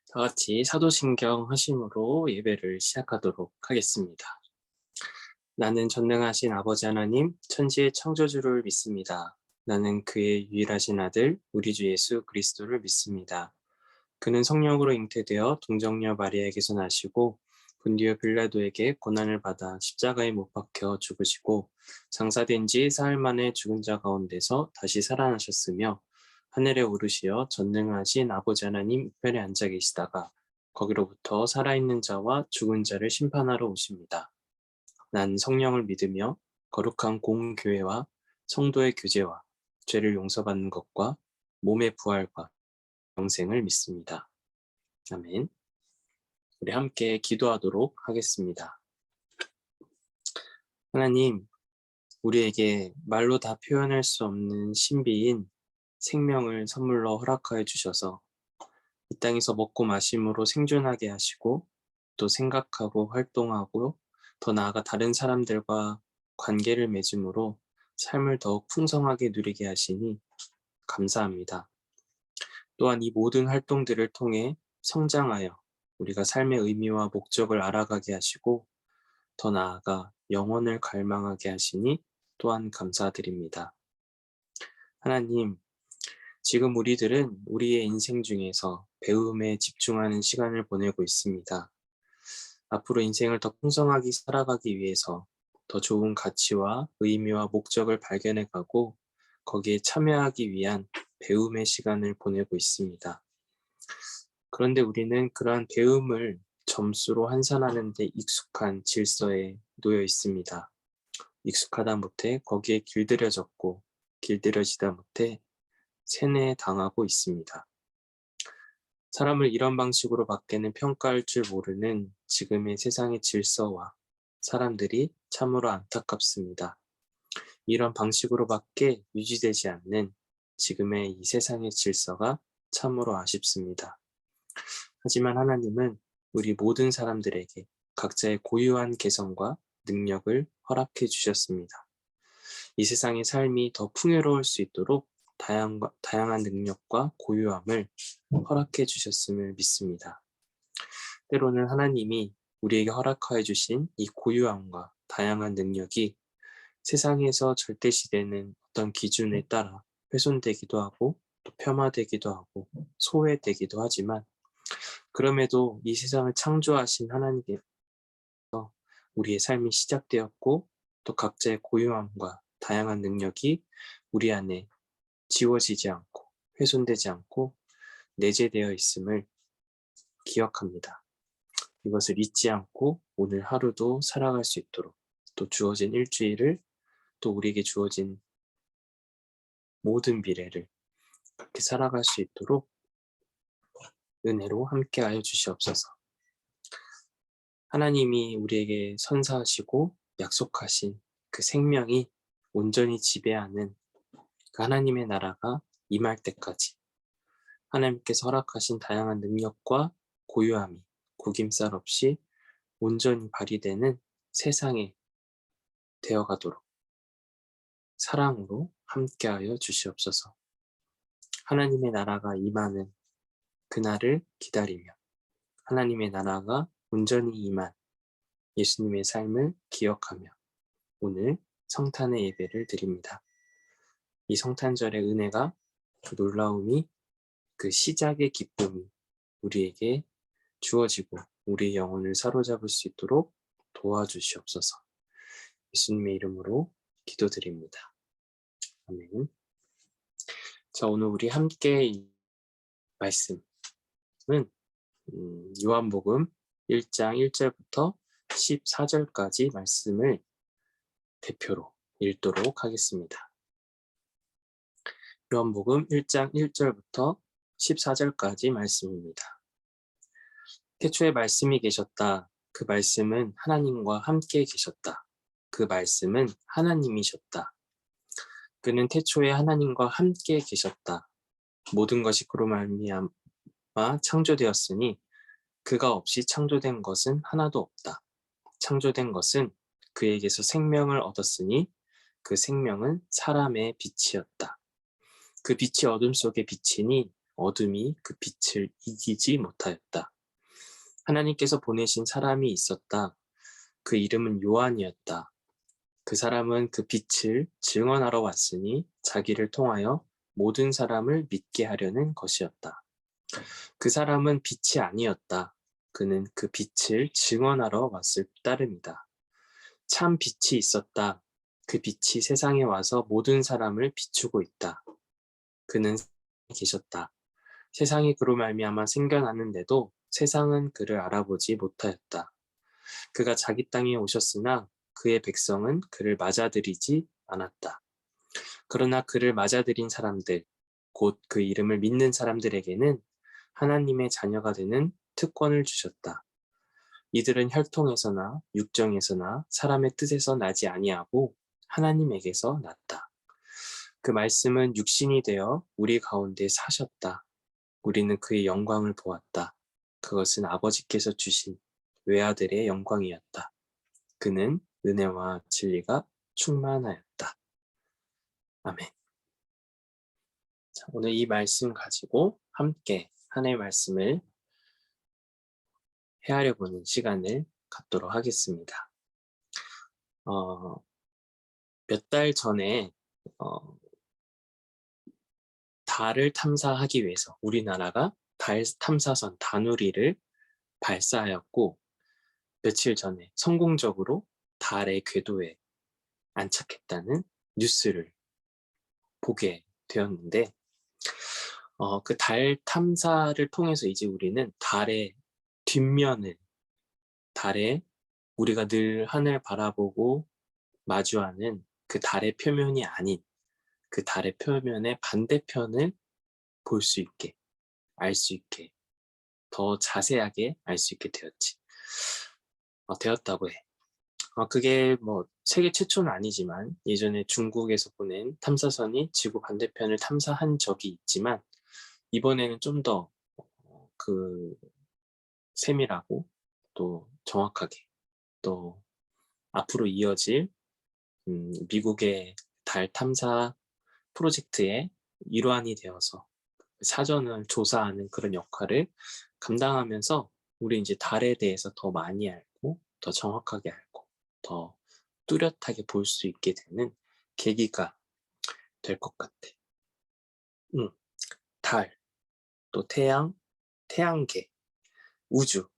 다 같이 사도신경 하심으로 예배를 시작하도록 하겠습니다. 나는 전능하신 아버지 하나님, 천지의 창조주를 믿습니다. 나는 그의 유일하신 아들, 우리 주 예수 그리스도를 믿습니다. 그는 성령으로 잉태되어 동정녀 마리아에게서 나시고 본디오 빌라도에게 고난을 받아 십자가에 못 박혀 죽으시고 장사된 지 사흘 만에 죽은 자 가운데서 다시 살아나셨으며 하늘에 오르시어 전능하신 아버지 하나님 우편에 앉아 계시다가 거기로부터 살아있는 자와 죽은 자를 심판하러 오십니다. 난 성령을 믿으며 거룩한 공교회와 성도의 교제와 죄를 용서받는 것과 몸의 부활과 영생을 믿습니다. 아멘. 우리 함께 기도하도록 하겠습니다. 하나님, 우리에게 말로 다 표현할 수 없는 신비인 생명을 선물로 허락하여 주셔서 이 땅에서 먹고 마심으로 생존하게 하시고 또 생각하고 활동하고 더 나아가 다른 사람들과 관계를 맺음으로 삶을 더욱 풍성하게 누리게 하시니 감사합니다. 또한 이 모든 활동들을 통해 성장하여 우리가 삶의 의미와 목적을 알아가게 하시고 더 나아가 영혼을 갈망하게 하시니 또한 감사드립니다. 하나님, 지금 우리들은 우리의 인생 중에서 배움에 집중하는 시간을 보내고 있습니다. 앞으로 인생을 더 풍성하게 살아가기 위해서 더 좋은 가치와 의미와 목적을 발견해가고 거기에 참여하기 위한 배움의 시간을 보내고 있습니다. 그런데 우리는 그러한 배움을 점수로 환산하는 데 익숙한 질서에 놓여 있습니다. 익숙하다 못해 거기에 길들여졌고 길들여지다 못해 세뇌당하고 있습니다. 사람을 이런 방식으로 밖에는 평가할 줄 모르는 지금의 세상의 질서와 사람들이 참으로 안타깝습니다. 이런 방식으로밖에 유지되지 않는 지금의 이 세상의 질서가 참으로 아쉽습니다. 하지만 하나님은 우리 모든 사람들에게 각자의 고유한 개성과 능력을 허락해 주셨습니다. 이 세상의 삶이 더 풍요로울 수 있도록 다양한 능력과 고유함을 허락해 주셨음을 믿습니다. 때로는 하나님이 우리에게 허락하여 주신 이 고유함과 다양한 능력이 세상에서 절대시되는 어떤 기준에 따라 훼손되기도 하고 또 폄하되기도 하고 소외되기도 하지만 그럼에도 이 세상을 창조하신 하나님께서 우리의 삶이 시작되었고 또 각자의 고유함과 다양한 능력이 우리 안에 지워지지 않고 훼손되지 않고 내재되어 있음을 기억합니다. 이것을 잊지 않고 오늘 하루도 살아갈 수 있도록 또 주어진 일주일을 또 우리에게 주어진 모든 미래를 그렇게 살아갈 수 있도록 은혜로 함께하여 주시옵소서. 하나님이 우리에게 선사하시고 약속하신 그 생명이 온전히 지배하는 그 하나님의 나라가 임할 때까지 하나님께서 허락하신 다양한 능력과 고유함이 구김살 없이 온전히 발휘되는 세상에 되어가도록 사랑으로 함께하여 주시옵소서. 하나님의 나라가 임하는 그날을 기다리며 하나님의 나라가 온전히 임한 예수님의 삶을 기억하며 오늘 성탄의 예배를 드립니다. 이 성탄절의 은혜가 그 놀라움이 그 시작의 기쁨이 우리에게 주어지고 우리 영혼을 사로잡을 수 있도록 도와주시옵소서. 예수님의 이름으로 기도드립니다. 아멘. 자, 오늘 우리 함께 이 말씀은 요한복음 1장 1절부터 14절까지 말씀을 대표로 읽도록 하겠습니다. 요한복음 1장 1절부터 14절까지 말씀입니다. 태초에 말씀이 계셨다. 그 말씀은 하나님과 함께 계셨다. 그 말씀은 하나님이셨다. 그는 태초에 하나님과 함께 계셨다. 모든 것이 그로 말미암아 창조되었으니 그가 없이 창조된 것은 하나도 없다. 창조된 것은 그에게서 생명을 얻었으니 그 생명은 사람의 빛이었다. 그 빛이 어둠 속에 비치니 어둠이 그 빛을 이기지 못하였다. 하나님께서 보내신 사람이 있었다. 그 이름은 요한이었다. 그 사람은 그 빛을 증언하러 왔으니 자기를 통하여 모든 사람을 믿게 하려는 것이었다. 그 사람은 빛이 아니었다. 그는 그 빛을 증언하러 왔을 따름이다. 참 빛이 있었다. 그 빛이 세상에 와서 모든 사람을 비추고 있다. 그는 세상에 계셨다. 세상이 그로 말미암아 생겨났는데도 세상은 그를 알아보지 못하였다. 그가 자기 땅에 오셨으나 그의 백성은 그를 맞아들이지 않았다. 그러나 그를 맞아들인 사람들, 곧 그 이름을 믿는 사람들에게는 하나님의 자녀가 되는 특권을 주셨다. 이들은 혈통에서나 육정에서나 사람의 뜻에서 나지 아니하고 하나님에게서 났다. 그 말씀은 육신이 되어 우리 가운데 사셨다. 우리는 그의 영광을 보았다. 그것은 아버지께서 주신 외아들의 영광이었다. 그는 은혜와 진리가 충만하였다. 아멘. 자, 오늘 이 말씀 가지고 함께 하나님의 말씀을 헤아려 보는 시간을 갖도록 하겠습니다. 몇 달 전에 달을 탐사하기 위해서 우리나라가 달 탐사선 다누리를 발사하였고 며칠 전에 성공적으로 달의 궤도에 안착했다는 뉴스를 보게 되었는데 그 달 탐사를 통해서 이제 우리는 달의 뒷면을 달에 우리가 늘 하늘 바라보고 마주하는 그 달의 표면이 아닌 그 달의 표면의 반대편을 볼 수 있게, 알 수 있게, 더 자세하게 알 수 있게 되었다고 해. 그게 뭐 세계 최초는 아니지만 예전에 중국에서 보낸 탐사선이 지구 반대편을 탐사한 적이 있지만 이번에는 좀 더 그 세밀하고 또 정확하게 또 앞으로 이어질 미국의 달 탐사 프로젝트의 일환이 되어서 사전을 조사하는 그런 역할을 감당하면서 우리 이제 달에 대해서 더 많이 알고 더 정확하게 알고 더 뚜렷하게 볼 수 있게 되는 계기가 될 것 같아. 달, 또 태양, 태양계, 우주.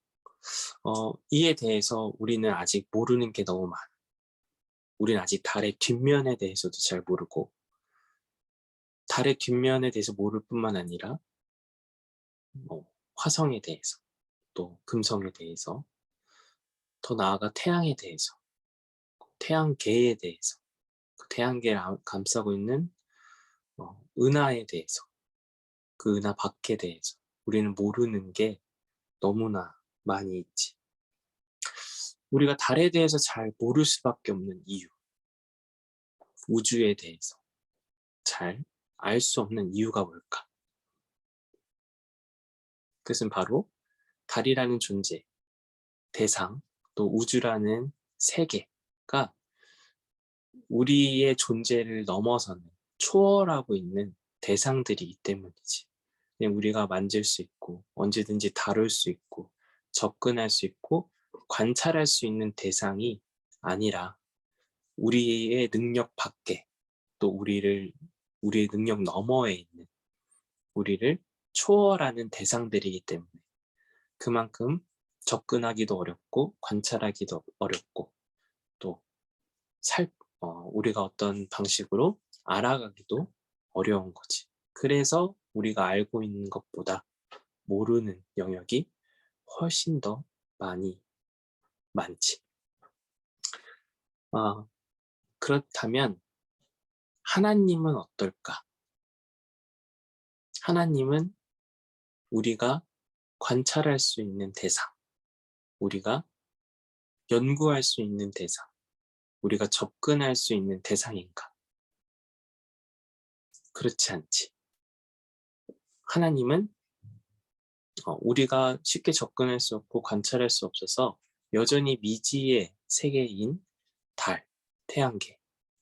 이에 대해서 우리는 아직 모르는 게 너무 많아. 우리는 아직 달의 뒷면에 대해서도 잘 모르고 달의 뒷면에 대해서 모를 뿐만 아니라 화성에 대해서 또 금성에 대해서 더 나아가 태양에 대해서 태양계에 대해서 그 태양계를 감싸고 있는 은하에 대해서 그 은하 밖에 대해서 우리는 모르는 게 너무나 많이 있지. 우리가 달에 대해서 잘 모를 수밖에 없는 이유, 우주에 대해서 잘 알 수 없는 이유가 뭘까? 그것은 바로 달이라는 존재, 대상, 또 우주라는 세계가 우리의 존재를 넘어서는 초월하고 있는 대상들이기 때문이지. 그냥 우리가 만질 수 있고 언제든지 다룰 수 있고 접근할 수 있고 관찰할 수 있는 대상이 아니라 우리의 능력 밖에 또 우리의 능력 너머에 있는 우리를 초월하는 대상들이기 때문에 그만큼 접근하기도 어렵고 관찰하기도 어렵고 또 우리가 어떤 방식으로 알아가기도 어려운 거지. 그래서 우리가 알고 있는 것보다 모르는 영역이 훨씬 더 많지. 그렇다면 하나님은 어떨까? 하나님은 우리가 관찰할 수 있는 대상, 우리가 연구할 수 있는 대상, 우리가 접근할 수 있는 대상인가? 그렇지 않지. 하나님은 우리가 쉽게 접근할 수 없고 관찰할 수 없어서 여전히 미지의 세계인 달, 태양계,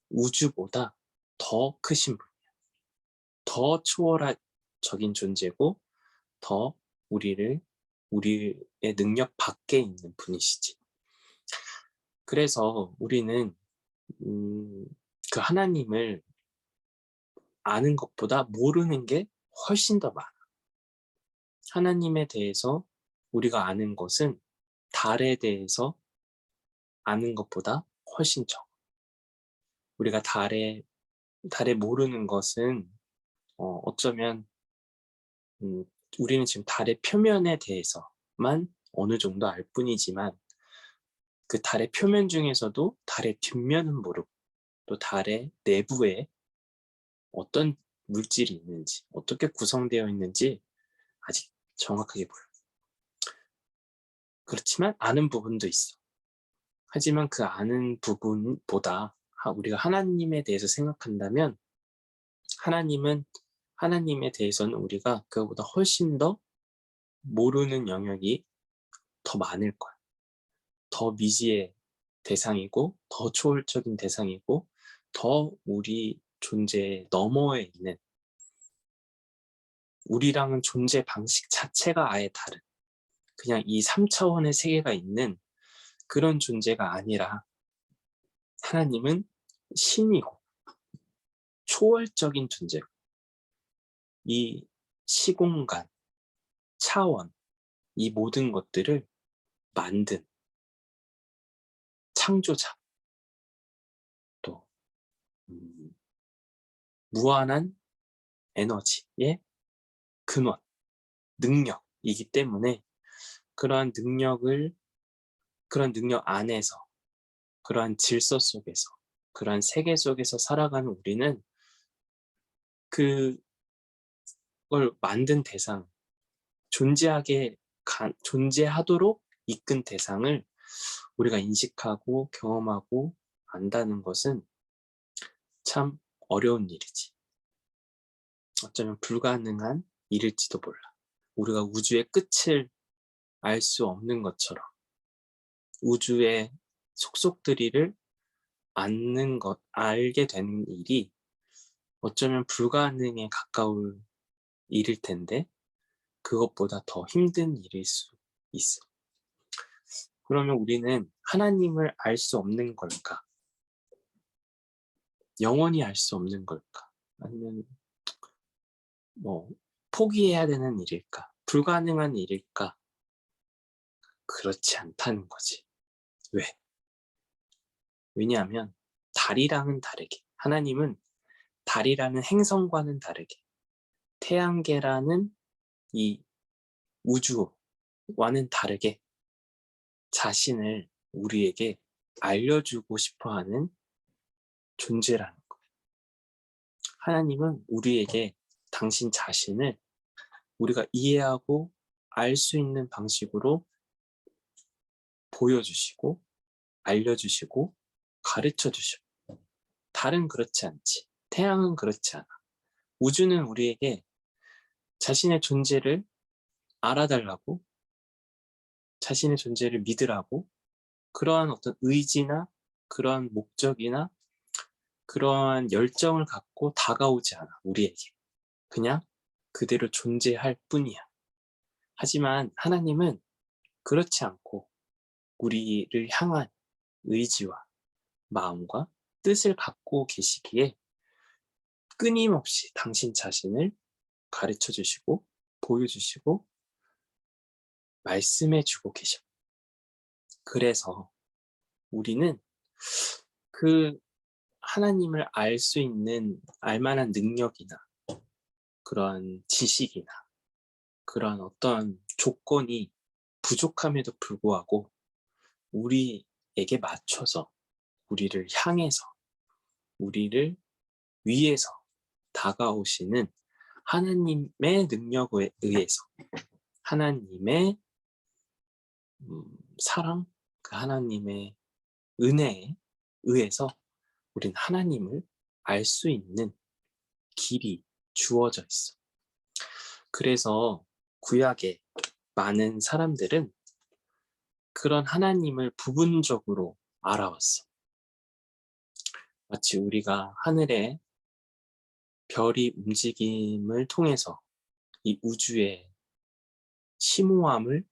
우주보다 더 크신 분이야. 더 초월적인 존재고 더 우리의 능력 밖에 있는 분이시지. 그래서 우리는 그 하나님을 아는 것보다 모르는 게 훨씬 더 많아. 하나님에 대해서 우리가 아는 것은 달에 대해서 아는 것보다 훨씬 적어. 우리가 달에 모르는 것은 어쩌면 우리는 지금 달의 표면에 대해서만 어느 정도 알 뿐이지만 그 달의 표면 중에서도 달의 뒷면은 모르고 또 달의 내부에 어떤 물질이 있는지, 어떻게 구성되어 있는지 아직 정확하게 몰라. 그렇지만 아는 부분도 있어. 하지만 그 아는 부분보다 우리가 하나님에 대해서 생각한다면 하나님에 대해서는 우리가 그거보다 훨씬 더 모르는 영역이 더 많을 거야. 더 미지의 대상이고 더 초월적인 대상이고 더 우리 존재 너머에 있는 우리랑은 존재 방식 자체가 아예 다른 그냥 이 3차원의 세계가 있는 그런 존재가 아니라 하나님은 신이고 초월적인 존재고 이 시공간, 차원, 이 모든 것들을 만든 창조자 또 무한한 에너지의 근원, 능력이기 때문에 그러한 능력 안에서 그러한 질서 속에서 그러한 세계 속에서 살아가는 우리는 그걸 만든 대상, 존재하도록 이끈 대상을 우리가 인식하고 경험하고 안다는 것은 참 어려운 일이지. 어쩌면 불가능한 일일지도 몰라. 우리가 우주의 끝을 알 수 없는 것처럼 우주의 속속들이를 알게 되는 일이 어쩌면 불가능에 가까울 일일 텐데 그것보다 더 힘든 일일 수 있어. 그러면 우리는 하나님을 알 수 없는 걸까? 영원히 알 수 없는 걸까? 아니면 포기해야 되는 일일까? 불가능한 일일까? 그렇지 않다는 거지. 왜? 왜냐하면 달이랑은 다르게 하나님은 달이라는 행성과는 다르게 태양계라는 이 우주와는 다르게 자신을 우리에게 알려주고 싶어하는 존재라는 거예요. 하나님은 우리에게 당신 자신을 우리가 이해하고 알 수 있는 방식으로 보여주시고 알려주시고 가르쳐주시고 달은 그렇지 않지. 태양은 그렇지 않아. 우주는 우리에게 자신의 존재를 알아달라고 자신의 존재를 믿으라고 그러한 어떤 의지나 그러한 목적이나 그러한 열정을 갖고 다가오지 않아 우리에게. 그냥 그대로 존재할 뿐이야. 하지만 하나님은 그렇지 않고 우리를 향한 의지와 마음과 뜻을 갖고 계시기에 끊임없이 당신 자신을 가르쳐 주시고 보여주시고 말씀해 주고 계셔. 그래서 우리는 그 하나님을 알 수 있는 알만한 능력이나 그러한 지식이나 그러한 어떤 조건이 부족함에도 불구하고 우리에게 맞춰서 우리를 향해서 우리를 위해서 다가오시는 하나님의 능력에 의해서 하나님의 사랑, 그 하나님의 은혜에 의해서 우린 하나님을 알 수 있는 길이 주어져 있어. 그래서 구약의 많은 사람들은 그런 하나님을 부분적으로 알아왔어. 마치 우리가 하늘의 별이 움직임을 통해서 이 우주의 심오함을,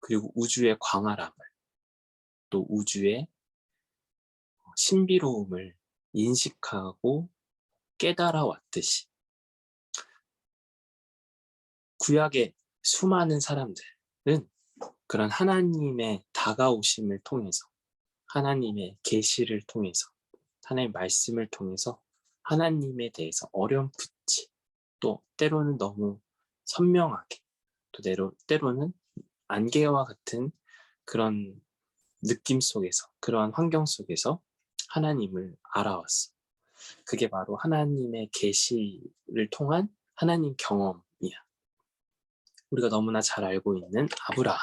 그리고 우주의 광활함을, 또 우주의 신비로움을 인식하고 깨달아 왔듯이 구약의 수많은 사람들은 그런 하나님의 다가오심을 통해서, 하나님의 계시를 통해서, 하나님의 말씀을 통해서 하나님에 대해서 어렴풋이, 또 때로는 너무 선명하게, 또 때로는 안개와 같은 그런 느낌 속에서, 그러한 환경 속에서 하나님을 알아왔어. 그게 바로 하나님의 계시를 통한 하나님 경험이야. 우리가 너무나 잘 알고 있는 아브라함.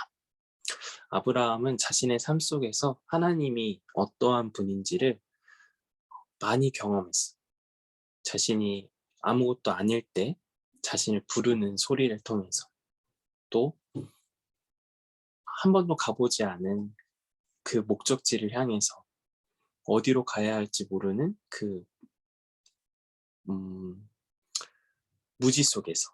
아브라함은 자신의 삶 속에서 하나님이 어떠한 분인지를 많이 경험했어. 자신이 아무것도 아닐 때 자신을 부르는 소리를 통해서, 또 한 번도 가보지 않은 그 목적지를 향해서 어디로 가야 할지 모르는 그 무지 속에서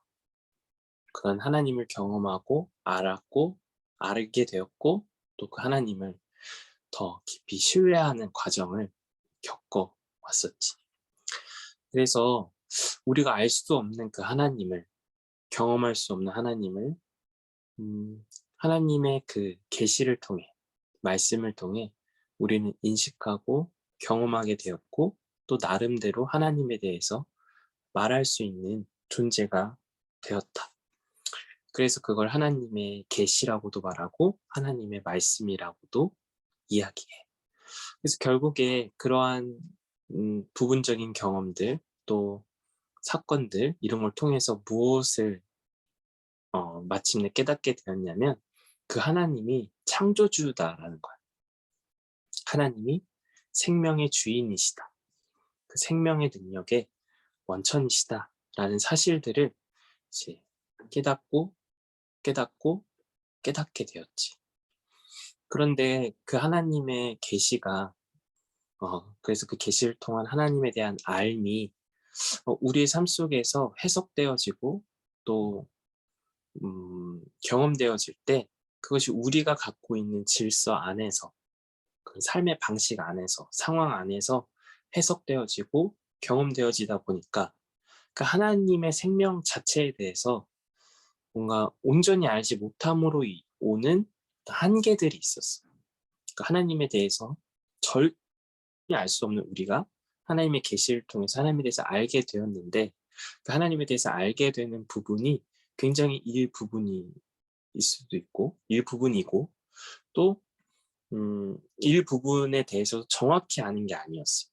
그런 하나님을 경험하고 알았고, 알게 되었고, 또 그 하나님을 더 깊이 신뢰하는 과정을 겪어 왔었지. 그래서 우리가 알 수 없는 그 하나님을, 경험할 수 없는 하나님을 하나님의 그 계시를 통해, 말씀을 통해 우리는 인식하고 경험하게 되었고, 또 나름대로 하나님에 대해서 말할 수 있는 존재가 되었다. 그래서 그걸 하나님의 계시라고도 말하고 하나님의 말씀이라고도 이야기해. 그래서 결국에 그러한 부분적인 경험들, 또 사건들, 이런 걸 통해서 무엇을 마침내 깨닫게 되었냐면, 그 하나님이 창조주다라는 거야. 하나님이 생명의 주인이시다. 그 생명의 능력의 원천이시다라는 사실들을 이제 깨닫고 깨닫게 되었지. 그런데 그 하나님의 계시가, 그래서 그 계시를 통한 하나님에 대한 알미, 우리의 삶 속에서 해석되어지고, 또 경험되어질 때 그것이 우리가 갖고 있는 질서 안에서, 그 삶의 방식 안에서, 상황 안에서 해석되어지고 경험되어지다 보니까 그 하나님의 생명 자체에 대해서 뭔가 온전히 알지 못함으로 오는 한계들이 있었어. 그 하나님에 대해서 절대 알 수 없는 우리가 하나님의 계시를 통해서 하나님에 대해서 알게 되었는데, 그 하나님에 대해서 알게 되는 부분이 굉장히 일부분일 수도 있고, 일부분이고, 또 일부분에 대해서 정확히 아는 게 아니었어.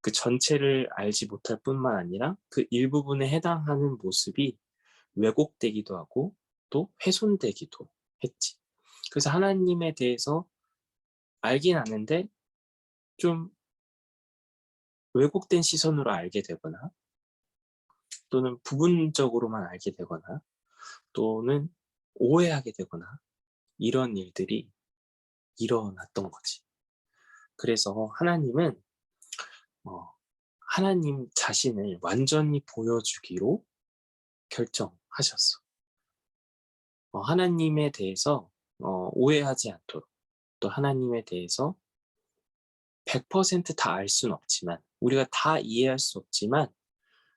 그 전체를 알지 못할 뿐만 아니라 그 일부분에 해당하는 모습이 왜곡되기도 하고 또 훼손되기도 했지. 그래서 하나님에 대해서 알긴 아는데 좀 왜곡된 시선으로 알게 되거나, 또는 부분적으로만 알게 되거나, 또는 오해하게 되거나, 이런 일들이 일어났던 거지. 그래서 하나님은 하나님 자신을 완전히 보여주기로 결정하셨어. 하나님에 대해서 오해하지 않도록, 또 하나님에 대해서 100% 다 알 수는 없지만, 우리가 다 이해할 수 없지만,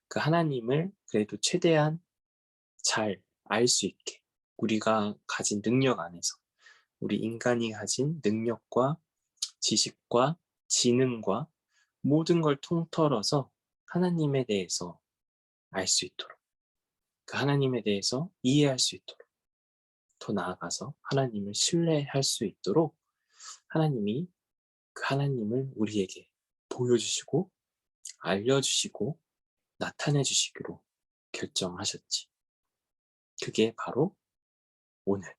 그 하나님을 그래도 최대한 잘 알 수 있게, 우리가 가진 능력 안에서, 우리 인간이 가진 능력과 지식과 지능과 모든 걸 통틀어서 하나님에 대해서 알 수 있도록, 그 하나님에 대해서 이해할 수 있도록, 더 나아가서 하나님을 신뢰할 수 있도록 하나님이 그 하나님을 우리에게 보여주시고 알려주시고 나타내 주시기로 결정하셨지. 그게 바로 오늘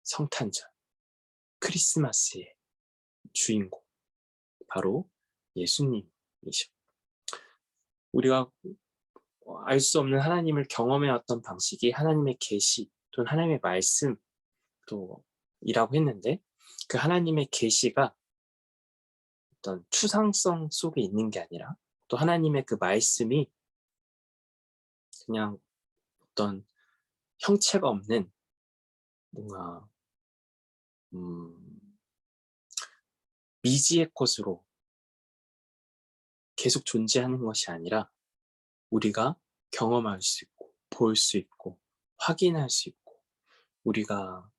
성탄절, 크리스마스의 주인공, 바로 예수님이셔. 우리가 알 수 없는 하나님을 경험해왔던 방식이 하나님의 계시 또는 하나님의 말씀 또 이라고 했는데, 그 하나님의 계시가 어떤 추상성 속에 있는 게 아니라, 또 하나님의 그 말씀이 그냥 어떤 형체가 없는 뭔가 미지의 것으로 계속 존재하는 것이 아니라 우리가 경험할 수 있고 볼 수 있고 확인할 수 있고 우리가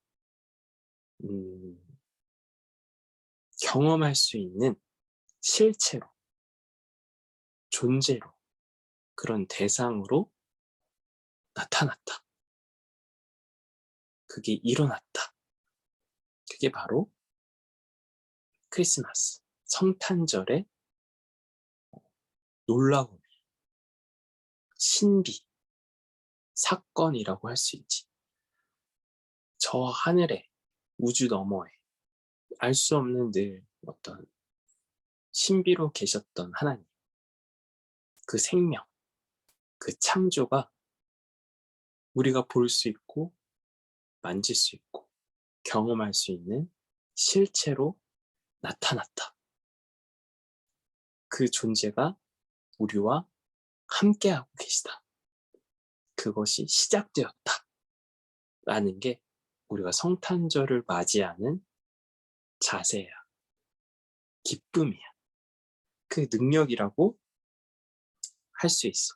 음, 경험할 수 있는 실체로 존재로 그런 대상으로 나타났다. 그게 일어났다. 그게 바로 크리스마스, 성탄절의 놀라운 신비, 사건이라고 할 수 있지. 저 하늘에, 우주 너머에 알 수 없는 늘 어떤 신비로 계셨던 하나님, 그 생명, 그 창조가 우리가 볼 수 있고 만질 수 있고 경험할 수 있는 실체로 나타났다. 그 존재가 우리와 함께하고 계시다. 그것이 시작되었다. 라는 게 우리가 성탄절을 맞이하는 자세야. 기쁨이야. 그 능력이라고 할 수 있어.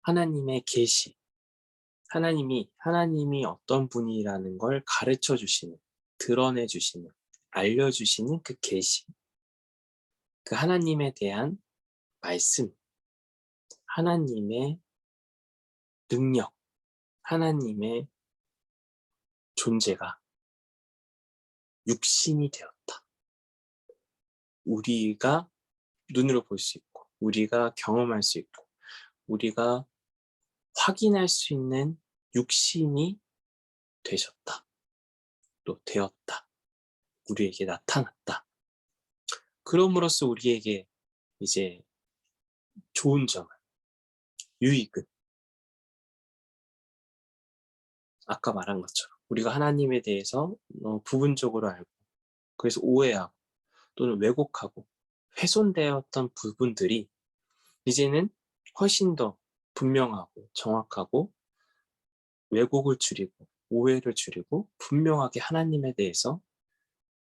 하나님의 계시, 하나님이 어떤 분이라는 걸 가르쳐 주시는, 드러내 주시는, 알려 주시는 그 계시, 그 하나님에 대한 말씀, 하나님의 능력, 하나님의 존재가 육신이 되었다. 우리가 눈으로 볼 수 있고, 우리가 경험할 수 있고, 우리가 확인할 수 있는 육신이 되셨다. 또 되었다. 우리에게 나타났다. 그럼으로써 우리에게 이제 좋은 점은, 유익은 아까 말한 것처럼 우리가 하나님에 대해서 부분적으로 알고 그래서 오해하고 또는 왜곡하고 훼손되었던 부분들이 이제는 훨씬 더 분명하고 정확하고 왜곡을 줄이고 오해를 줄이고 분명하게 하나님에 대해서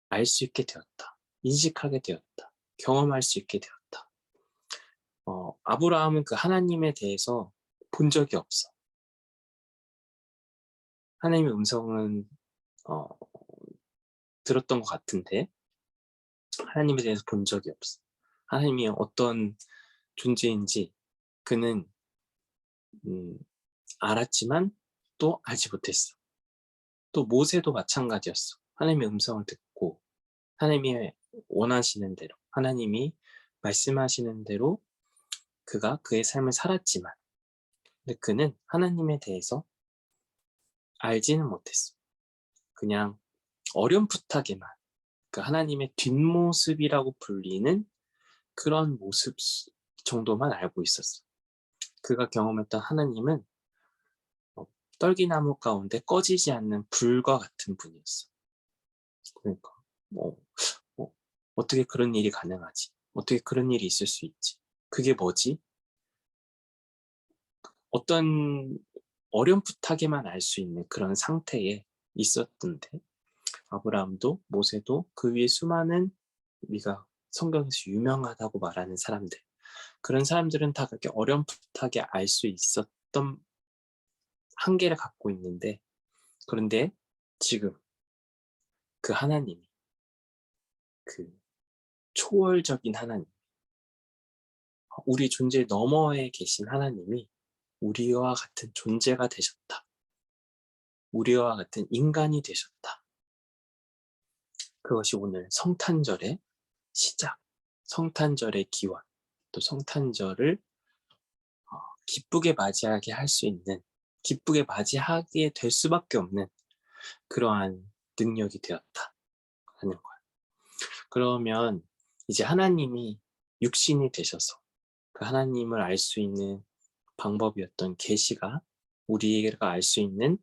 알 수 있게 되었다. 인식하게 되었다. 경험할 수 있게 되었다. 아브라함은 그 하나님에 대해서 본 적이 없어. 하나님의 음성은 어, 들었던 것 같은데 하나님에 대해서 본 적이 없어. 하나님이 어떤 존재인지 그는 알았지만 또 알지 못했어. 또 모세도 마찬가지였어. 하나님의 음성을 듣고 하나님이 원하시는 대로 하나님이 말씀하시는 대로 그가 그의 삶을 살았지만 근데 그는 하나님에 대해서 알지는 못했어. 그냥 어렴풋하게만 그 하나님의 뒷모습이라고 불리는 그런 모습 정도만 알고 있었어. 그가 경험했던 하나님은 떨기나무 가운데 꺼지지 않는 불과 같은 분이었어. 그러니까 뭐, 어떻게 그런 일이 가능하지? 어떻게 그런 일이 있을 수 있지? 그게 뭐지? 어떤 어렴풋하게만 알 수 있는 그런 상태에 있었던데 아브라함도 모세도 그 위에 수많은 우리가 성경에서 유명하다고 말하는 사람들 그런 사람들은 다 그렇게 어렴풋하게 알 수 있었던 한계를 갖고 있는데 그런데 지금 그 하나님이 그 초월적인 하나님 우리 존재 너머에 계신 하나님이 우리와 같은 존재가 되셨다. 우리와 같은 인간이 되셨다. 그것이 오늘 성탄절의 시작, 성탄절의 기원, 또 성탄절을 기쁘게 맞이하게 할 수 있는, 기쁘게 맞이하게 될 수밖에 없는 그러한 능력이 되었다 하는 거야. 그러면 이제 하나님이 육신이 되셔서 그 하나님을 알 수 있는 방법이었던 계시가 우리가 알 수 있는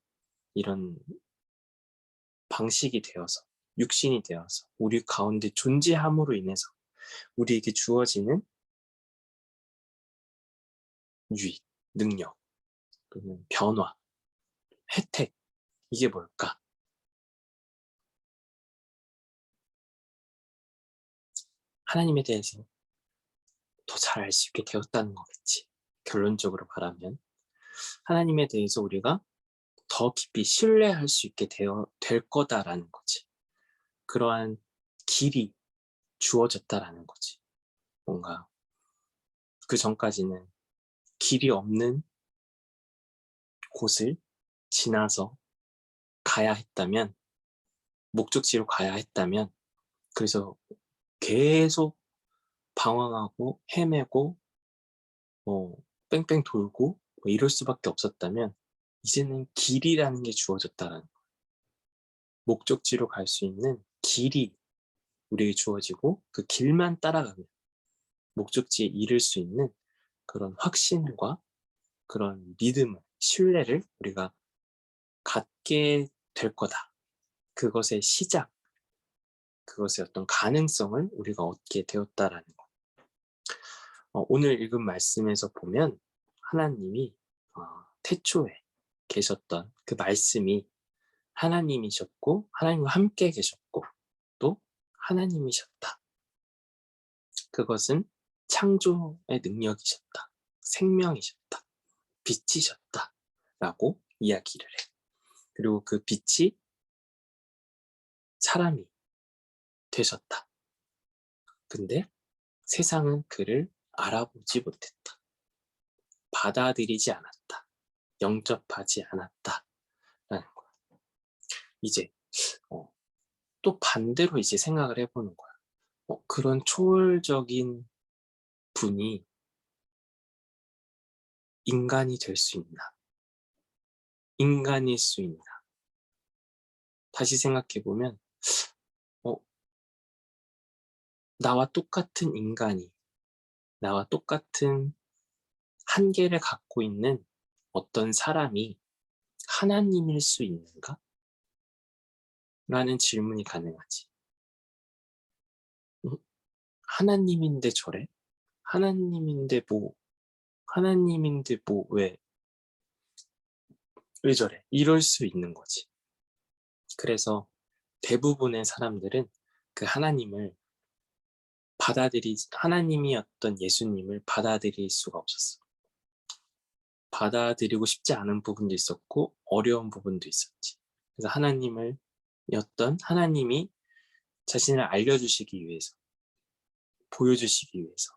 이런 방식이 되어서 육신이 되어서 우리 가운데 존재함으로 인해서 우리에게 주어지는 유익, 능력, 또는 변화, 혜택, 이게 뭘까? 하나님에 대해서 더 잘 알 수 있게 되었다는 거겠지. 결론적으로 말하면 하나님에 대해서 우리가 더 깊이 신뢰할 수 있게 될 거다라는 거지. 그러한 길이 주어졌다라는 거지. 뭔가 그 전까지는 길이 없는 곳을 지나서 가야 했다면, 목적지로 가야 했다면, 그래서 계속 방황하고 헤매고 뺑뺑 돌고 이럴 수밖에 없었다면, 이제는 길이라는 게 주어졌다라는 거야. 목적지로 갈 수 있는 길이 우리에게 주어지고 그 길만 따라가면 목적지에 이를 수 있는 그런 확신과 그런 믿음을, 신뢰를 우리가 갖게 될 거다. 그것의 시작, 그것의 어떤 가능성을 우리가 얻게 되었다라는 거. 오늘 읽은 말씀에서 보면 하나님이 태초에 계셨던 그 말씀이 하나님이셨고 하나님과 함께 계셨고 또 하나님이셨다. 그것은 창조의 능력이셨다. 생명이셨다. 빛이셨다. 라고 이야기를 해. 그리고 그 빛이 사람이 되셨다. 근데 세상은 그를 알아보지 못했다. 받아들이지 않았다. 영접하지 않았다. 라는 거야. 이제 또 반대로 이제 생각을 해보는 거야. 그런 초월적인 분이 인간이 될 수 있나? 인간일 수 있나? 다시 생각해보면 나와 똑같은 인간이, 나와 똑같은 한계를 갖고 있는 어떤 사람이 하나님일 수 있는가? 라는 질문이 가능하지. 하나님인데 저래? 하나님인데 왜 저래? 이럴 수 있는 거지. 그래서 대부분의 사람들은 그 하나님이었던 예수님을 받아들일 수가 없었어. 받아들이고 싶지 않은 부분도 있었고, 어려운 부분도 있었지. 그래서 하나님이 자신을 알려주시기 위해서, 보여주시기 위해서,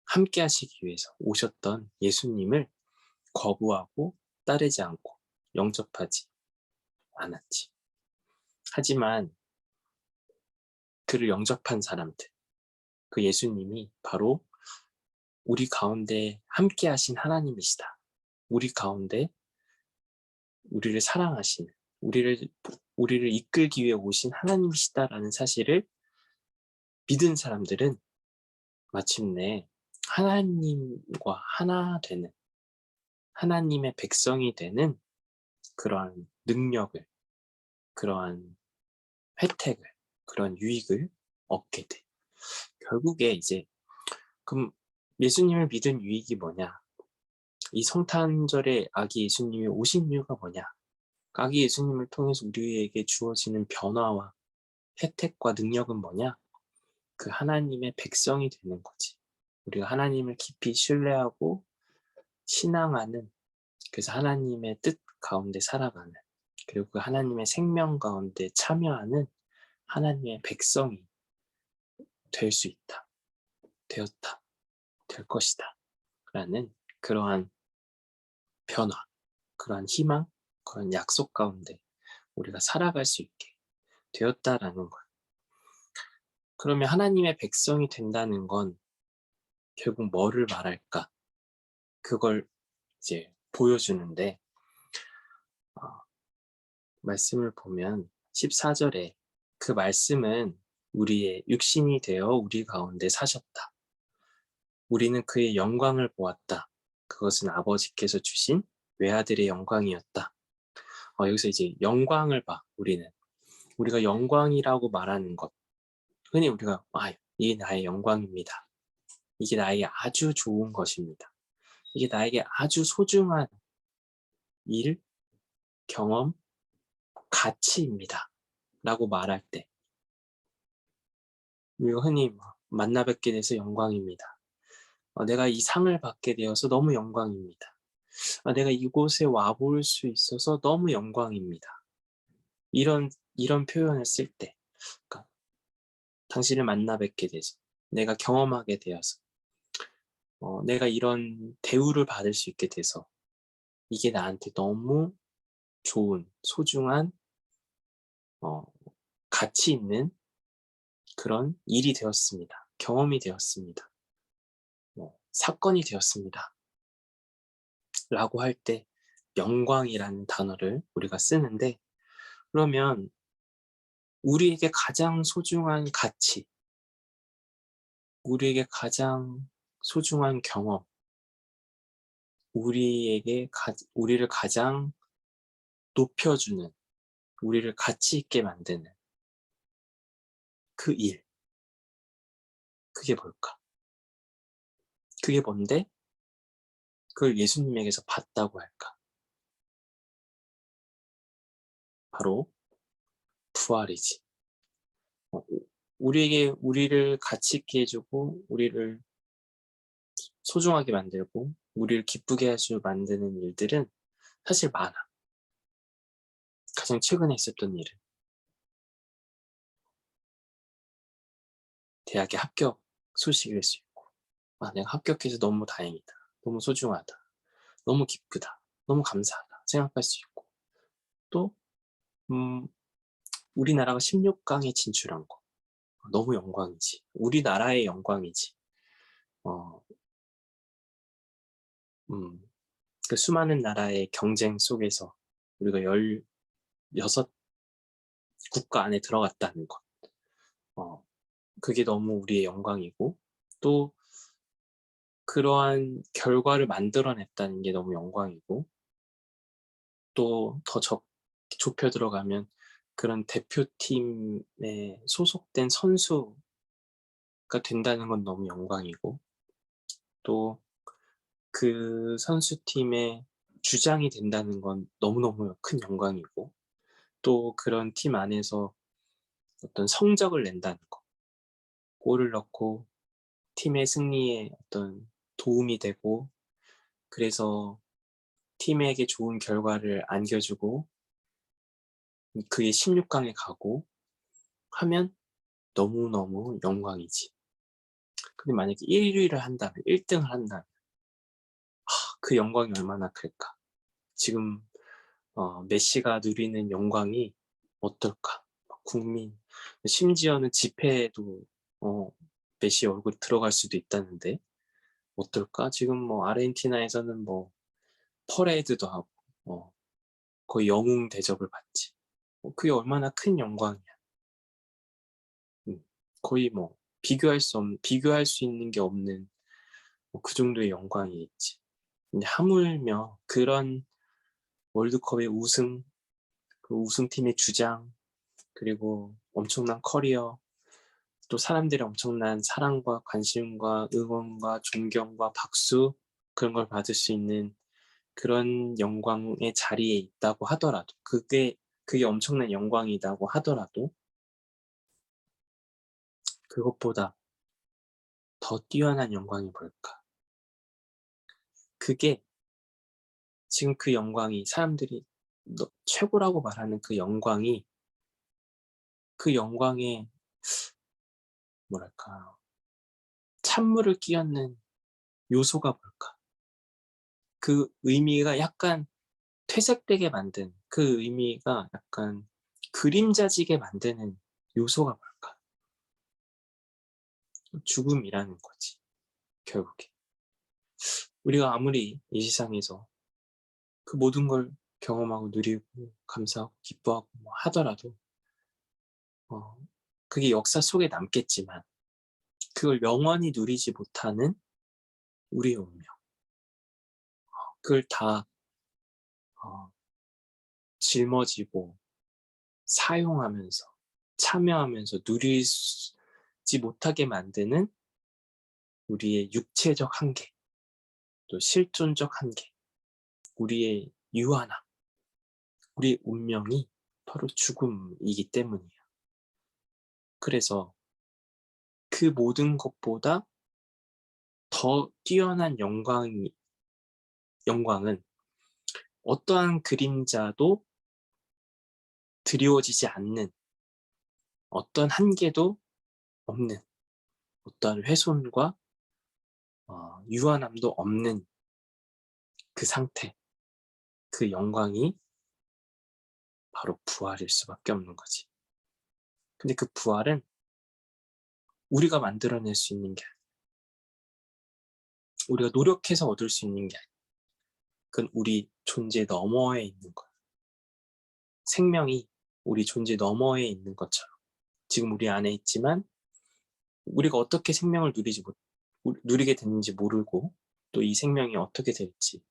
함께 하시기 위해서 오셨던 예수님을 거부하고 따르지 않고 영접하지 않았지. 하지만 그를 영접한 사람들, 그 예수님이 바로 우리 가운데 함께 하신 하나님이시다. 우리 가운데 우리를 사랑하시는, 우리를 이끌기 위해 오신 하나님이시다라는 사실을 믿은 사람들은 마침내 하나님과 하나 되는, 하나님의 백성이 되는 그러한 능력을, 그러한 혜택을, 그런 유익을 얻게 돼. 결국에 이제 그럼 예수님을 믿은 유익이 뭐냐? 이 성탄절에 아기 예수님이 오신 이유가 뭐냐? 아기 예수님을 통해서 우리에게 주어지는 변화와 혜택과 능력은 뭐냐? 그 하나님의 백성이 되는 거지. 우리가 하나님을 깊이 신뢰하고 신앙하는, 그래서 하나님의 뜻 가운데 살아가는, 그리고 그 하나님의 생명 가운데 참여하는 하나님의 백성이 될 수 있다. 되었다. 될 것이다. 라는 그러한 변화, 그러한 희망, 그런 약속 가운데 우리가 살아갈 수 있게 되었다라는 거야. 그러면 하나님의 백성이 된다는 건 결국 뭐를 말할까? 그걸 이제 보여주는데 말씀을 보면 14절에 그 말씀은 우리의 육신이 되어 우리 가운데 사셨다. 우리는 그의 영광을 보았다. 그것은 아버지께서 주신 외아들의 영광이었다. 여기서 이제 영광을 봐. 우리가 영광이라고 말하는 것, 흔히 우리가 이게 나의 영광입니다. 이게 나의 아주 좋은 것입니다. 이게 나에게 아주 소중한 일, 경험, 가치입니다. 라고 말할 때, 우리가 흔히 만나 뵙게 돼서 영광입니다. 내가 이 상을 받게 되어서 너무 영광입니다. 내가 이곳에 와볼 수 있어서 너무 영광입니다. 이런 표현을 쓸 때, 그러니까 당신을 만나 뵙게 돼서, 내가 경험하게 되어서, 내가 이런 대우를 받을 수 있게 돼서, 이게 나한테 너무 좋은, 소중한, 어, 가치 있는 그런 일이 되었습니다. 경험이 되었습니다. 사건이 되었습니다. 라고 할 때 영광이라는 단어를 우리가 쓰는데, 그러면 우리에게 가장 소중한 가치, 우리에게 가장 소중한 경험, 우리를 가장 높여주는, 우리를 가치 있게 만드는 그 일, 그게 뭘까? 그게 뭔데 그걸 예수님에게서 봤다고 할까? 바로 부활이지. 우리를 가치 있게 해주고, 우리를 소중하게 만들고, 우리를 기쁘게 해주 만드는 일들은 사실 많아. 가장 최근에 있었던 일은 대학에 합격 소식일 수 있고, 내가 합격해서 너무 다행이다, 너무 소중하다, 너무 기쁘다, 너무 감사하다 생각할 수 있고, 또 우리나라가 16강에 진출한 거 너무 영광이지. 우리나라의 영광이지. 어, 음, 그 수많은 나라의 경쟁 속에서 우리가 16 국가 안에 들어갔다는 것. 그게 너무 우리의 영광이고, 또 그러한 결과를 만들어냈다는 게 너무 영광이고, 또 더 좁혀 들어가면 그런 대표팀에 소속된 선수가 된다는 건 너무 영광이고, 또 그 선수팀의 주장이 된다는 건 너무너무 큰 영광이고, 또 그런 팀 안에서 어떤 성적을 낸다는 거, 골을 넣고 팀의 승리에 어떤 도움이 되고, 그래서 팀에게 좋은 결과를 안겨주고, 그게 16강에 가고 하면 너무너무 영광이지. 근데 만약에 1위를 한다면, 1등을 한다면, 그 영광이 얼마나 클까? 지금 메시가 누리는 영광이 어떨까? 국민, 심지어는 집회에도 메시 얼굴 들어갈 수도 있다는데 어떨까? 지금 아르헨티나에서는 퍼레이드도 하고 거의 영웅 대접을 받지. 그게 얼마나 큰 영광이야. 거의 비교할 수 있는 게 없는 그 정도의 영광이 있지. 근데 하물며 그런 월드컵의 우승, 그 우승팀의 주장, 그리고 엄청난 커리어, 또 사람들의 엄청난 사랑과 관심과 응원과 존경과 박수, 그런 걸 받을 수 있는 그런 영광의 자리에 있다고 하더라도, 그게 엄청난 영광이라고 하더라도, 그것보다 더 뛰어난 영광이 뭘까? 그게 지금 그 영광이, 사람들이 최고라고 말하는 그 영광이, 그 영광에 뭐랄까, 찬물을 끼얹는 요소가 뭘까? 그 의미가 약간 퇴색되게 만든, 그 의미가 약간 그림자지게 만드는 요소가 뭘까? 죽음이라는 거지, 결국에. 우리가 아무리 이 세상에서 그 모든 걸 경험하고 누리고 감사하고 기뻐하고 하더라도 그게 역사 속에 남겠지만, 그걸 영원히 누리지 못하는 우리의 운명, 그걸 다 어, 짊어지고 사용하면서 참여하면서 누리지 못하게 만드는 우리의 육체적 한계, 또 실존적 한계, 우리의 유한함, 우리의 운명이 바로 죽음이기 때문이에요. 그래서 그 모든 것보다 더 뛰어난 영광은 어떠한 그림자도 드리워지지 않는, 어떤 한계도 없는, 어떠한 훼손과 유한함도 없는 그 상태, 그 영광이 바로 부활일 수밖에 없는 거지. 근데 그 부활은 우리가 만들어낼 수 있는 게 아니야. 우리가 노력해서 얻을 수 있는 게 아니야. 그건 우리 존재 너머에 있는 거야. 생명이 우리 존재 너머에 있는 것처럼 지금 우리 안에 있지만 우리가 어떻게 생명을 누리게 됐는지 모르고 또 이 생명이 어떻게 될지,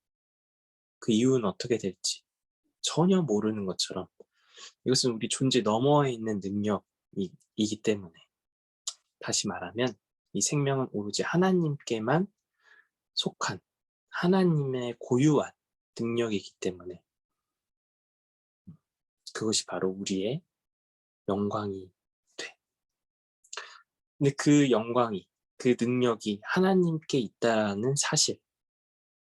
그 이유는 어떻게 될지 전혀 모르는 것처럼 이것은 우리 존재 너머에 있는 능력이기 때문에, 다시 말하면 이 생명은 오로지 하나님께만 속한, 하나님의 고유한 능력이기 때문에 그것이 바로 우리의 영광이 돼. 근데 그 영광이, 그 능력이 하나님께 있다는 사실,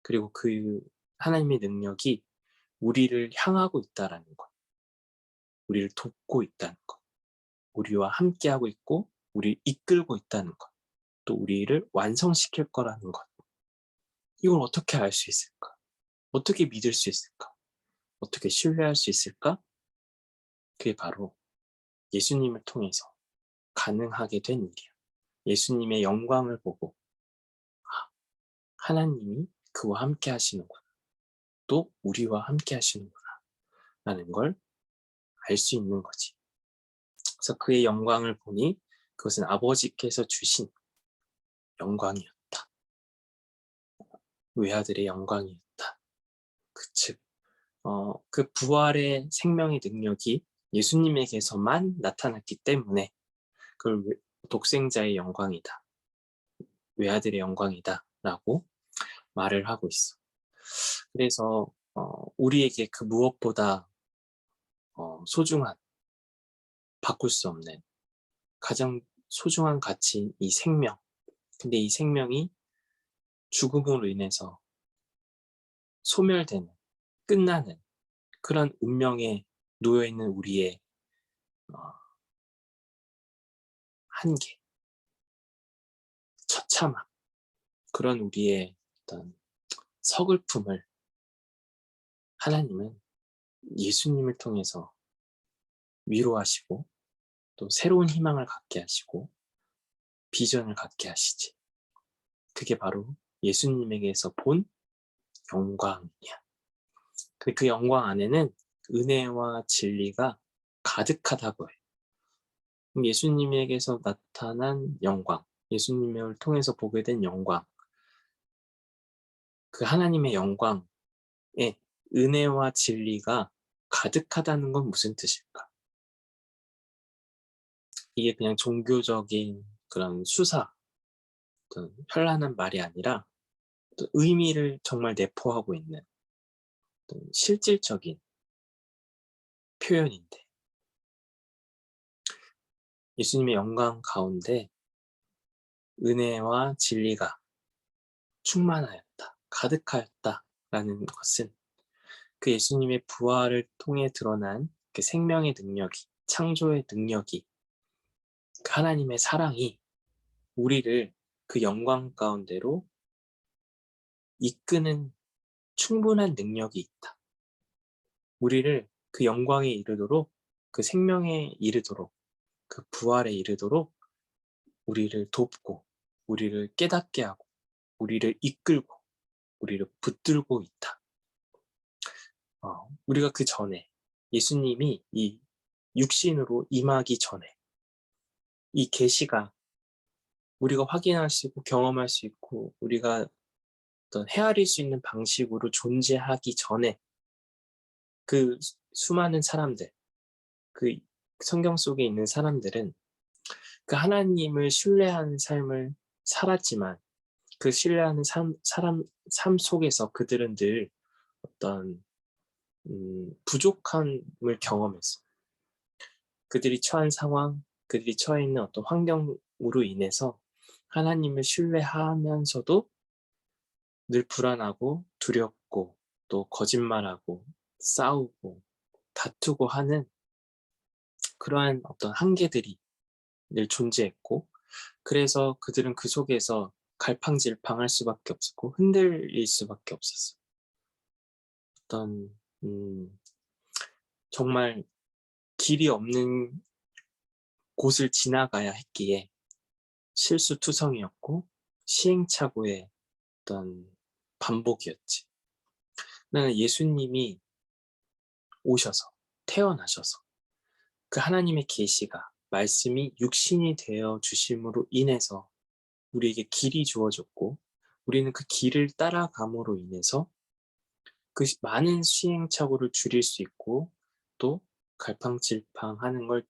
그리고 그 하나님의 능력이 우리를 향하고 있다는 것, 우리를 돕고 있다는 것, 우리와 함께하고 있고 우리를 이끌고 있다는 것, 또 우리를 완성시킬 거라는 것, 이걸 어떻게 알 수 있을까? 어떻게 믿을 수 있을까? 어떻게 신뢰할 수 있을까? 그게 바로 예수님을 통해서 가능하게 된 일이야. 예수님의 영광을 보고 하나님이 그와 함께 하시는구나, 또 우리와 함께 하시는구나 라는 걸 알 수 있는 거지. 그래서 그의 영광을 보니 그것은 아버지께서 주신 영광이었다. 외아들의 영광이었다. 즉, 그 부활의 생명의 능력이 예수님에게서만 나타났기 때문에 그걸 독생자의 영광이다, 외아들의 영광이다 라고 말을 하고 있어. 그래서 우리에게 그 무엇보다 소중한, 바꿀 수 없는 가장 소중한 가치인 이 생명, 근데 이 생명이 죽음으로 인해서 소멸되는, 끝나는 그런 운명에 놓여있는 우리의 한계, 처참함, 그런 우리의 어떤 서글픔을 하나님은 예수님을 통해서 위로하시고 또 새로운 희망을 갖게 하시고 비전을 갖게 하시지. 그게 바로 예수님에게서 본 영광이야. 근데 그 영광 안에는 은혜와 진리가 가득하다고 해. 예수님에게서 나타난 영광, 예수님을 통해서 보게 된 영광, 그 하나님의 영광에 은혜와 진리가 가득하다는 건 무슨 뜻일까? 이게 그냥 종교적인 그런 수사, 어떤 현란한 말이 아니라 어떤 의미를 정말 내포하고 있는 어떤 실질적인 표현인데, 예수님의 영광 가운데 은혜와 진리가 충만하였다, 가득하였다라는 것은 그 예수님의 부활을 통해 드러난 그 생명의 능력이, 창조의 능력이, 그 하나님의 사랑이 우리를 그 영광 가운데로 이끄는 충분한 능력이 있다. 우리를 그 영광에 이르도록, 그 생명에 이르도록, 그 부활에 이르도록 우리를 돕고, 우리를 깨닫게 하고, 우리를 이끌고, 우리를 붙들고 있다. 우리가 그 전에, 예수님이 이 육신으로 임하기 전에 이 계시가 우리가 확인할 수 있고 경험할 수 있고 우리가 어떤 헤아릴 수 있는 방식으로 존재하기 전에 그 수많은 사람들, 그 성경 속에 있는 사람들은 그 하나님을 신뢰하는 삶을 살았지만 그 신뢰하는 삶 속에서 그들은 늘 어떤 부족함을 경험했어. 그들이 처한 상황, 그들이 처해 있는 어떤 환경으로 인해서 하나님을 신뢰하면서도 늘 불안하고 두렵고 또 거짓말하고 싸우고 다투고 하는 그러한 어떤 한계들이 늘 존재했고, 그래서 그들은 그 속에서 갈팡질팡할 수밖에 없었고 흔들릴 수밖에 없었어. 어떤 정말 길이 없는 곳을 지나가야 했기에 실수투성이었고 시행착오의 어떤 반복이었지. 나는 예수님이 오셔서 태어나셔서 그 하나님의 계시가 말씀이 육신이 되어 주심으로 인해서 우리에게 길이 주어졌고, 우리는 그 길을 따라감으로 인해서 그 많은 시행착오를 줄일 수 있고 또 갈팡질팡하는 걸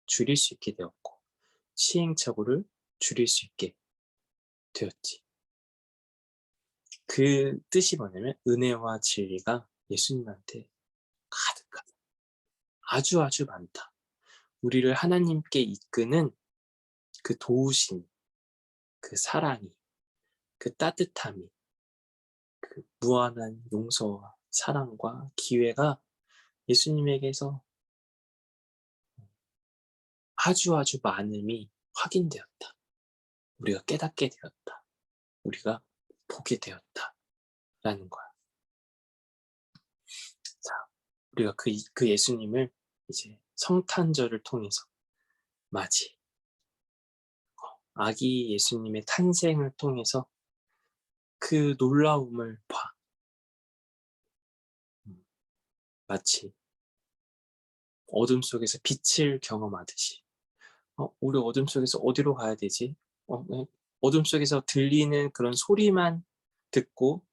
줄일 수 있게 되었고 시행착오를 줄일 수 있게 되었지. 그 뜻이 뭐냐면 은혜와 진리가 예수님한테 가득하다. 아주 아주 많다. 우리를 하나님께 이끄는 그 도우심, 그 사랑이, 그 따뜻함이, 그 무한한 용서와 사랑과 기회가 예수님에게서 아주 아주 많음이 확인되었다. 우리가 깨닫게 되었다. 우리가 보게 되었다. 라는 거야. 자, 우리가 그 예수님을 이제 성탄절을 통해서 맞이, 아기 예수님의 탄생을 통해서 그 놀라움을 봐. 마치 어둠 속에서 빛을 경험하듯이. 우리 어둠 속에서 어디로 가야 되지? 네. 어둠 속에서 들리는 그런 소리만 듣고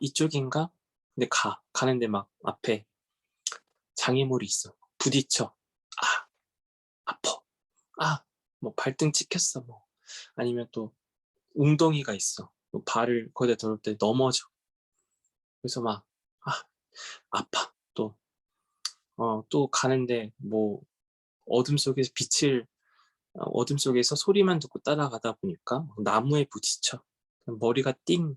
이쪽인가? 근데 가는데 막 앞에 장애물이 있어. 부딪혀. 아파. 뭐 발등 찍혔어. 뭐 아니면 또 웅덩이가 있어. 발을 거기다 들을 때 넘어져. 그래서 막 아파. 또 가는데 뭐 어둠 속에서 어둠 속에서 소리만 듣고 따라가다 보니까 나무에 부딪혀. 머리가 띵해.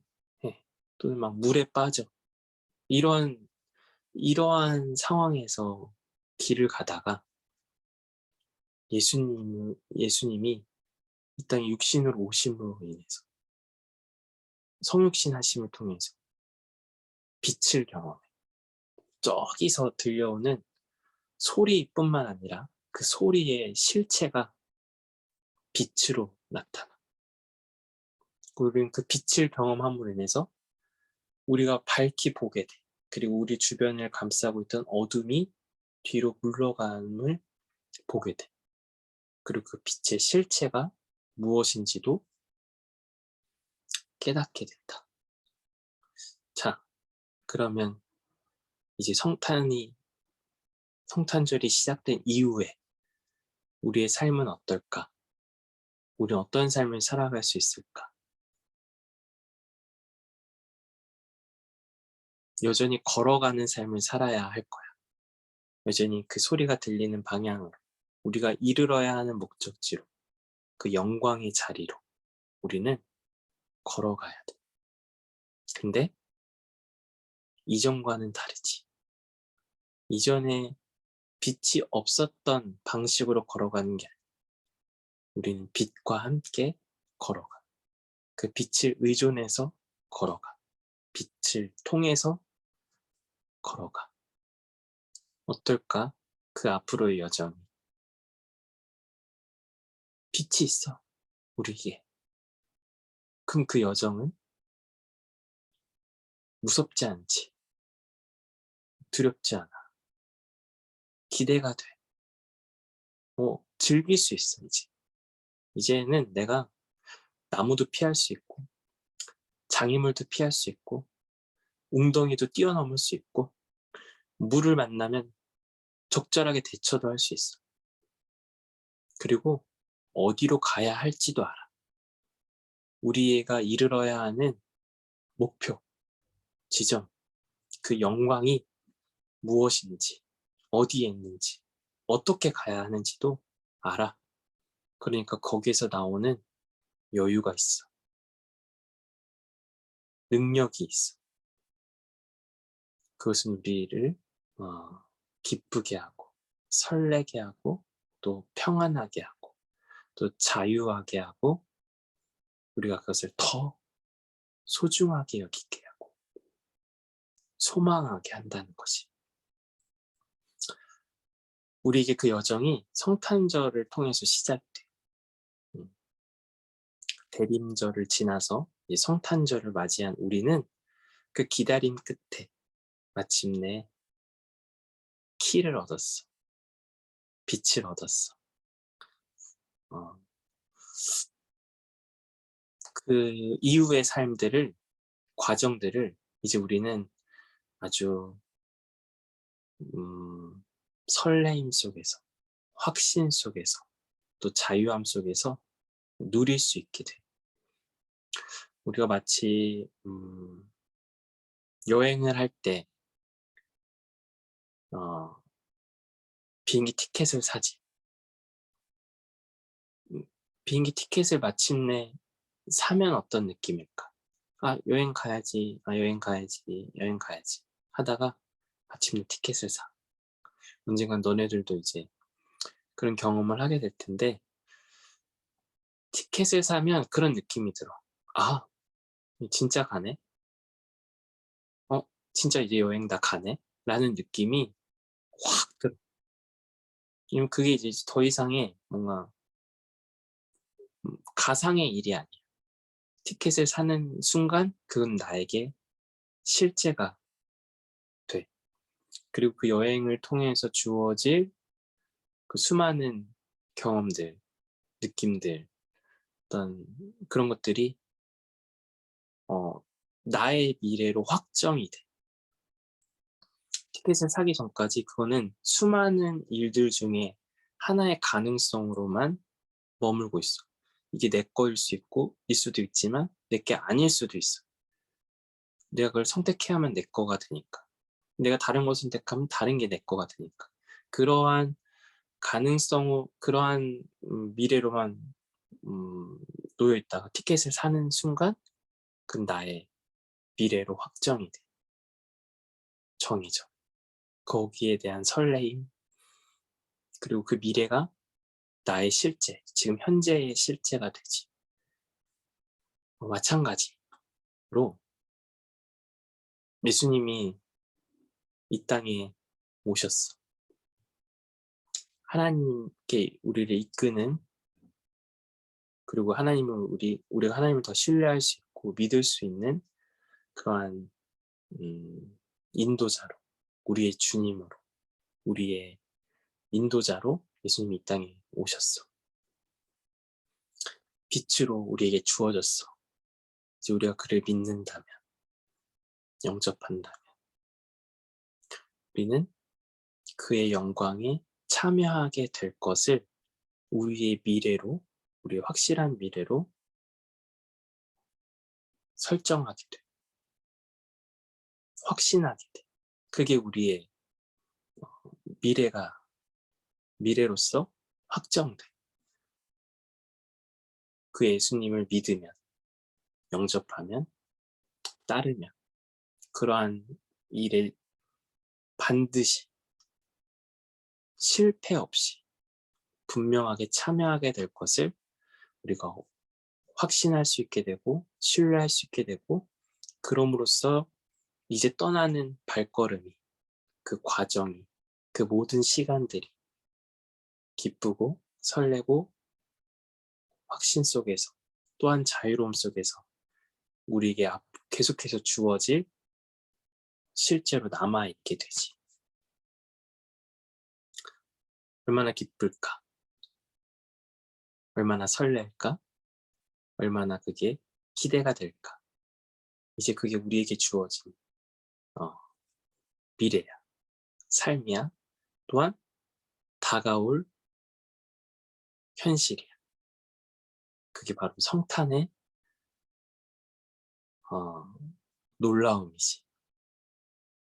또는 막 물에 빠져. 이러한 상황에서 길을 가다가 예수님이 이 땅에 육신으로 오심으로 인해서 성육신 하심을 통해서 빛을 경험해. 저기서 들려오는 소리뿐만 아니라 그 소리의 실체가 빛으로 나타나. 우리는 그 빛을 경험함으로 인해서 우리가 밝히 보게 돼. 그리고 우리 주변을 감싸고 있던 어둠이 뒤로 물러감을 보게 돼. 그리고 그 빛의 실체가 무엇인지도 깨닫게 된다. 자, 그러면 이제 성탄절이 시작된 이후에 우리의 삶은 어떨까? 우리는 어떤 삶을 살아갈 수 있을까? 여전히 걸어가는 삶을 살아야 할 거야. 여전히 그 소리가 들리는 방향으로, 우리가 이르러야 하는 목적지로, 그 영광의 자리로 우리는 걸어가야 돼. 근데 이전과는 다르지. 이전에 빛이 없었던 방식으로 걸어가는 게 아니야. 우리는 빛과 함께 걸어가. 그 빛을 의존해서 걸어가. 빛을 통해서 걸어가. 어떨까? 그 앞으로의 여정이. 빛이 있어, 우리에게. 그럼 그 여정은 무섭지 않지. 두렵지 않아. 기대가 돼. 즐길 수 있어, 이제. 이제는 내가 나무도 피할 수 있고, 장애물도 피할 수 있고, 웅덩이도 뛰어넘을 수 있고, 물을 만나면 적절하게 대처도 할 수 있어. 그리고 어디로 가야 할지도 알아. 우리가 이르러야 하는 목표, 지점, 그 영광이 무엇인지, 어디에 있는지, 어떻게 가야 하는지도 알아. 그러니까 거기에서 나오는 여유가 있어. 능력이 있어. 그것은 우리를 기쁘게 하고, 설레게 하고, 또 평안하게 하고, 또 자유하게 하고, 우리가 그것을 더 소중하게 여기게 하고, 소망하게 한다는 것이. 우리에게 그 여정이 성탄절을 통해서 시작돼. 대림절을 지나서 이 성탄절을 맞이한 우리는 그 기다림 끝에 마침내 키를 얻었어. 빛을 얻었어. 그 이후의 삶들을, 과정들을 이제 우리는 아주 설레임 속에서, 확신 속에서, 또 자유함 속에서 누릴 수 있게 돼. 우리가 마치 여행을 할 때 비행기 티켓을 사지. 비행기 티켓을 마침내 사면 어떤 느낌일까? 아, 여행 가야지, 여행 가야지, 여행 가야지 하다가 마침내 티켓을 사. 언젠간 너네들도 이제 그런 경험을 하게 될 텐데, 티켓을 사면 그런 느낌이 들어. 아, 진짜 가네? 진짜 이제 여행 나 가네? 라는 느낌이 확 들어. 왜냐면 그게 이제 더 이상의 뭔가 가상의 일이 아니야. 티켓을 사는 순간 그건 나에게 실제가 돼. 그리고 그 여행을 통해서 주어질 그 수많은 경험들, 느낌들, 어떤 그런 것들이 나의 미래로 확정이 돼. 티켓을 사기 전까지 그거는 수많은 일들 중에 하나의 가능성으로만 머물고 있어. 이게 내 거일 수 있고, 일 수도 있지만 내게 아닐 수도 있어. 내가 그걸 선택해야 하면 내 거가 되니까. 내가 다른 걸 선택하면 다른 게 내 거가 되니까. 그러한 그러한 미래로만 놓여 있다가 티켓을 사는 순간, 그건 나의 미래로 확정이 돼. 정해져. 거기에 대한 설레임, 그리고 그 미래가 나의 실제, 지금 현재의 실제가 되지. 마찬가지로 예수님이 이 땅에 오셨어. 하나님께 우리를 이끄는, 그리고 우리가 하나님을 더 신뢰할 수 있고 믿을 수 있는 그러한 인도자로, 우리의 주님으로, 우리의 인도자로 예수님이 이 땅에 오셨어. 빛으로 우리에게 주어졌어. 이제 우리가 그를 믿는다면, 영접한다면, 우리는 그의 영광에 참여하게 될 것을 우리의 미래로, 우리의 확실한 미래로 설정하게 돼. 확신하게 돼. 그게 우리의 미래로서 확정돼. 그 예수님을 믿으면, 영접하면, 따르면, 그러한 일에 반드시 실패 없이 분명하게 참여하게 될 것을 우리가 확신할 수 있게 되고, 신뢰할 수 있게 되고, 그럼으로써 이제 떠나는 발걸음이, 그 과정이, 그 모든 시간들이 기쁘고 설레고 확신 속에서, 또한 자유로움 속에서 우리에게 계속해서 주어질 실제로 남아있게 되지. 얼마나 기쁠까? 얼마나 설렐까? 얼마나 그게 기대가 될까? 이제 그게 우리에게 주어진 미래야, 삶이야, 또한 다가올 현실이야. 그게 바로 성탄의 놀라움이지.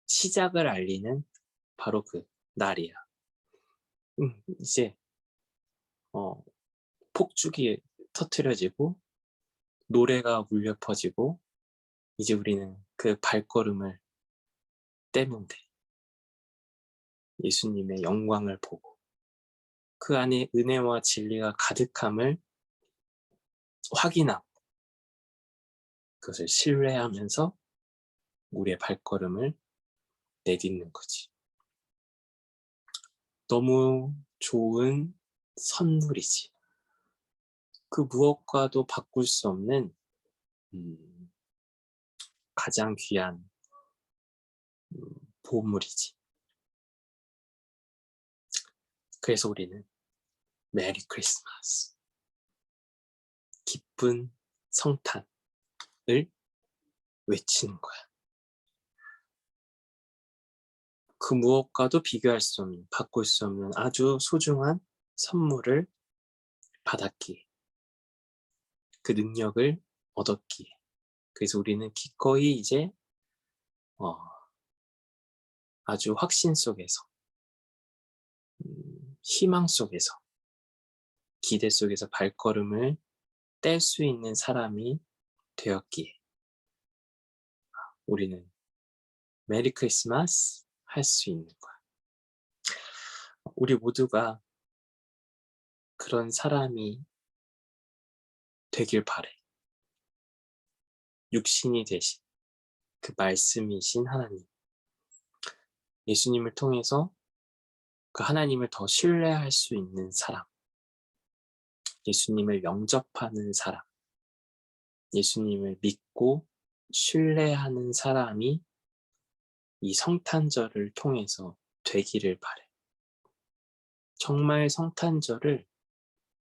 시작을 알리는 바로 그 날이야. 이제 폭죽이 터트려지고 노래가 울려 퍼지고 이제 우리는 그 발걸음을 떼면 돼. 예수님의 영광을 보고 그 안에 은혜와 진리가 가득함을 확인하고 그것을 신뢰하면서 우리의 발걸음을 내딛는 거지. 너무 좋은 선물이지. 그 무엇과도 바꿀 수 없는 가장 귀한 보물이지. 그래서 우리는 메리 크리스마스, 기쁜 성탄을 외치는 거야. 그 무엇과도 비교할 수 없는, 바꿀 수 없는 아주 소중한 선물을 받았기에, 그 능력을 얻었기에. 그래서 우리는 기꺼이 이제 아주 확신 속에서, 희망 속에서, 기대 속에서 발걸음을 뗄 수 있는 사람이 되었기에 우리는 메리 크리스마스 할 수 있는 거야. 우리 모두가 그런 사람이 되길 바래. 육신이 되신 그 말씀이신 하나님, 예수님을 통해서 그 하나님을 더 신뢰할 수 있는 사람, 예수님을 영접하는 사람, 예수님을 믿고 신뢰하는 사람이 이 성탄절을 통해서 되기를 바래. 정말 성탄절을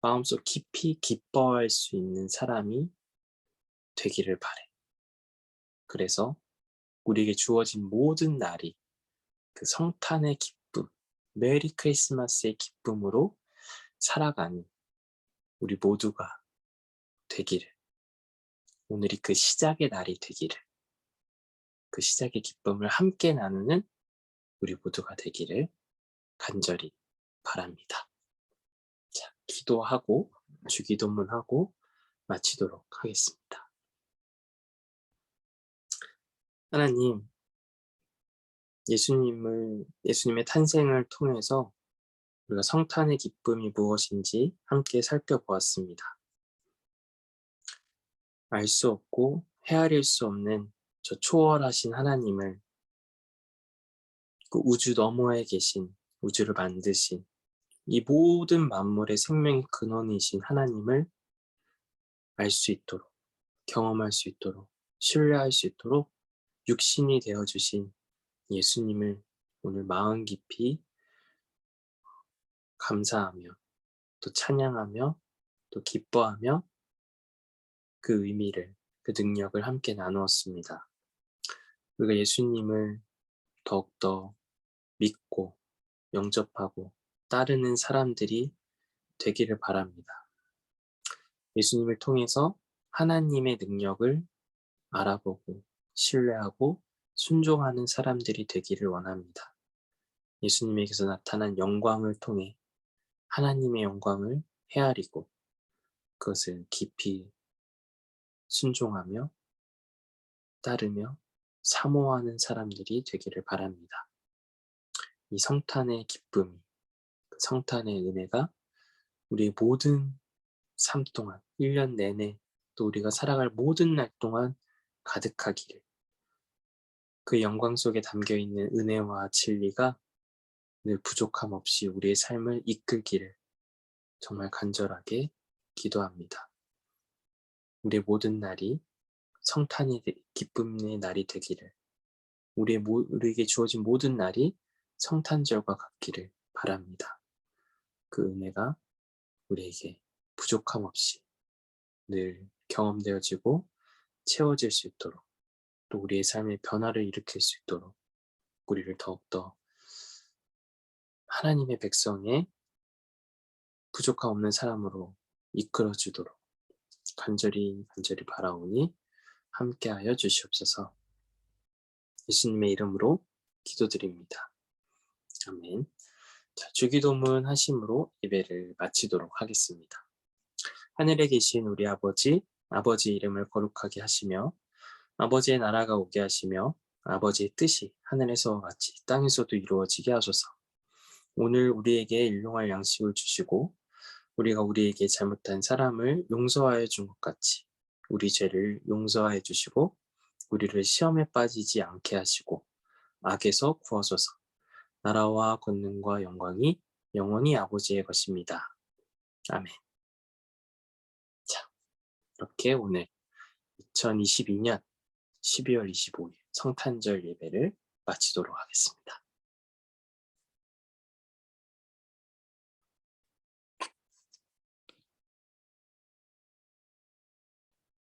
마음속 깊이 기뻐할 수 있는 사람이 되기를 바래. 그래서 우리에게 주어진 모든 날이 그 성탄의 기쁨, 메리 크리스마스의 기쁨으로 살아가는 우리 모두가 되기를, 오늘이 그 시작의 날이 되기를, 그 시작의 기쁨을 함께 나누는 우리 모두가 되기를 간절히 바랍니다. 자, 기도하고 주기도문하고 마치도록 하겠습니다. 하나님, 예수님의 탄생을 통해서 우리가 성탄의 기쁨이 무엇인지 함께 살펴보았습니다. 알 수 없고 헤아릴 수 없는 저 초월하신 하나님을, 그 우주 너머에 계신, 우주를 만드신 이 모든 만물의 생명의 근원이신 하나님을 알 수 있도록, 경험할 수 있도록, 신뢰할 수 있도록 육신이 되어주신 예수님을 오늘 마음 깊이 감사하며 또 찬양하며 또 기뻐하며 그 의미를, 그 능력을 함께 나누었습니다. 우리가 예수님을 더욱더 믿고 영접하고 따르는 사람들이 되기를 바랍니다. 예수님을 통해서 하나님의 능력을 알아보고 신뢰하고 순종하는 사람들이 되기를 원합니다. 예수님에게서 나타난 영광을 통해 하나님의 영광을 헤아리고 그것을 깊이 순종하며 따르며 사모하는 사람들이 되기를 바랍니다. 이 성탄의 기쁨이, 그 성탄의 은혜가 우리의 모든 삶 동안, 1년 내내 또 우리가 살아갈 모든 날 동안 가득하기를, 그 영광 속에 담겨있는 은혜와 진리가 늘 부족함 없이 우리의 삶을 이끌기를 정말 간절하게 기도합니다. 우리의 모든 날이 성탄의 기쁨의 날이 되기를, 우리에게 주어진 모든 날이 성탄절과 같기를 바랍니다. 그 은혜가 우리에게 부족함 없이 늘 경험되어지고 채워질 수 있도록, 또 우리의 삶에 변화를 일으킬 수 있도록 우리를 더욱더 하나님의 백성의 부족함 없는 사람으로 이끌어주도록 간절히 바라오니 함께하여 주시옵소서. 예수님의 이름으로 기도드립니다. 아멘. 자, 주기도문 하심으로 예배를 마치도록 하겠습니다. 하늘에 계신 우리 아버지, 아버지 이름을 거룩하게 하시며 아버지의 나라가 오게 하시며 아버지의 뜻이 하늘에서와 같이 땅에서도 이루어지게 하소서. 오늘 우리에게 일용할 양식을 주시고 우리가 우리에게 잘못한 사람을 용서하여 준 것 같이 우리 죄를 용서하여 주시고 우리를 시험에 빠지지 않게 하시고 악에서 구하소서. 나라와 권능과 영광이 영원히 아버지의 것입니다. 아멘. 자, 이렇게 오늘 2022년 12월 25일 성탄절 예배를 마치도록 하겠습니다.